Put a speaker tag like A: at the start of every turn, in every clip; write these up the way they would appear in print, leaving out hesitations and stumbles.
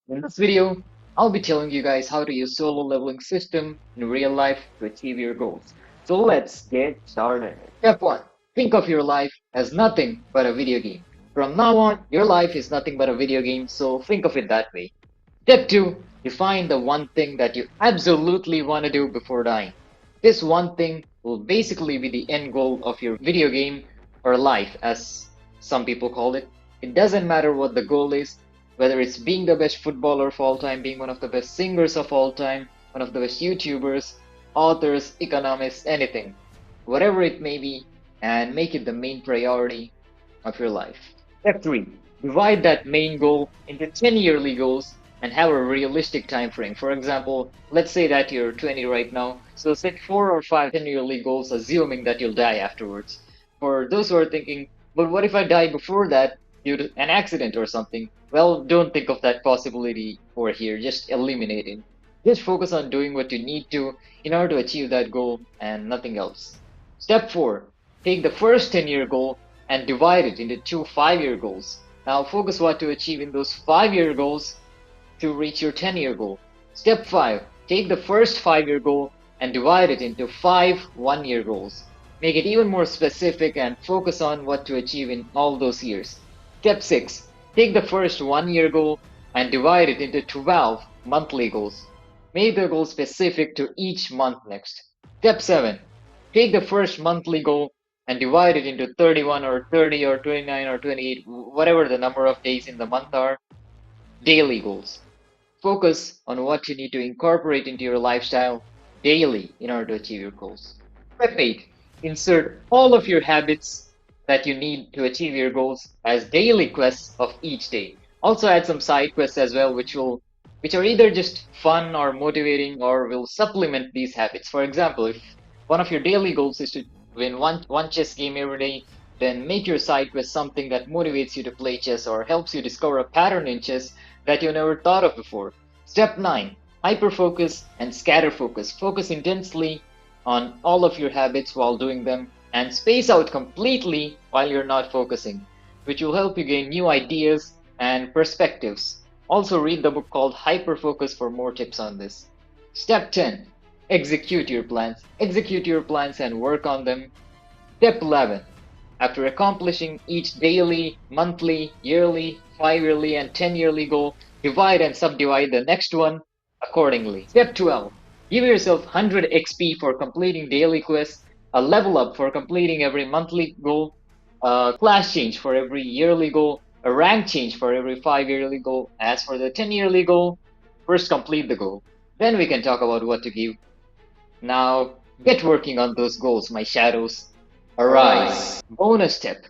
A: In this video, I'll be telling you guys how to use solo leveling system in real life to achieve your goals. So let's get started. Step 1. Think of your life as nothing but a video game. From now on, your life is nothing but a video game, so think of it that way. Step 2. Define the one thing that you absolutely want to do before dying. This one thing will basically be the end goal of your video game or life, as some people call it. It doesn't matter what the goal is, whether it's being the best footballer of all time, being one of the best singers of all time, one of the best YouTubers, authors, economists, anything. Whatever it may be, and make it the main priority of your life. Step 3. Divide that main goal into 10 yearly goals and have a realistic time frame. For example, let's say that you're 20 right now, so set 4 or 5 10-yearly goals, assuming that you'll die afterwards. For those who are thinking, but what if I die before that due to an accident or something? Well, don't think of that possibility over here, just eliminate it. Just focus on doing what you need to in order to achieve that goal and nothing else. Step 4. Take the first 10-year goal and divide it into two 5-year goals. Now focus what to achieve in those 5-year goals to reach your 10-year goal. Step 5. Take the first 5-year goal and divide it into 5 1-year goals. Make it even more specific and focus on what to achieve in all those years. Step 6. Take the first 1-year goal and divide it into 12 monthly goals. Make the goal specific to each month next. Step 7. Take the first monthly goal and divide it into 31 or 30 or 29 or 28, whatever the number of days in the month are, daily goals. Focus on what you need to incorporate into your lifestyle daily in order to achieve your goals. Step 8. Insert all of your habits that you need to achieve your goals as daily quests of each day. Also add some side quests as well, which are either just fun or motivating or will supplement these habits. For example, if one of your daily goals is to win one chess game every day, then make your side quest something that motivates you to play chess or helps you discover a pattern in chess that you never thought of before. Step 9. Hyperfocus and scatter focus. Focus intensely on all of your habits while doing them and space out completely while you're not focusing, which will help you gain new ideas and perspectives. Also read the book called Hyperfocus for more tips on this. Step 10. Execute your plans. Execute your plans and work on them. Step 11. After accomplishing each daily, monthly, yearly, 5-yearly, and 10-yearly goal, divide and subdivide the next one accordingly. Step 12. Give yourself 100 XP for completing daily quests, a level up for completing every monthly goal, a class change for every yearly goal, a rank change for every 5-yearly goal. As for the 10-yearly goal, first complete the goal. Then we can talk about what to give. Now, get working on those goals, my shadows. Arise. Bonus tip.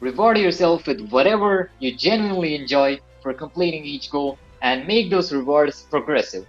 A: Reward yourself with whatever you genuinely enjoy for completing each goal and make those rewards progressive.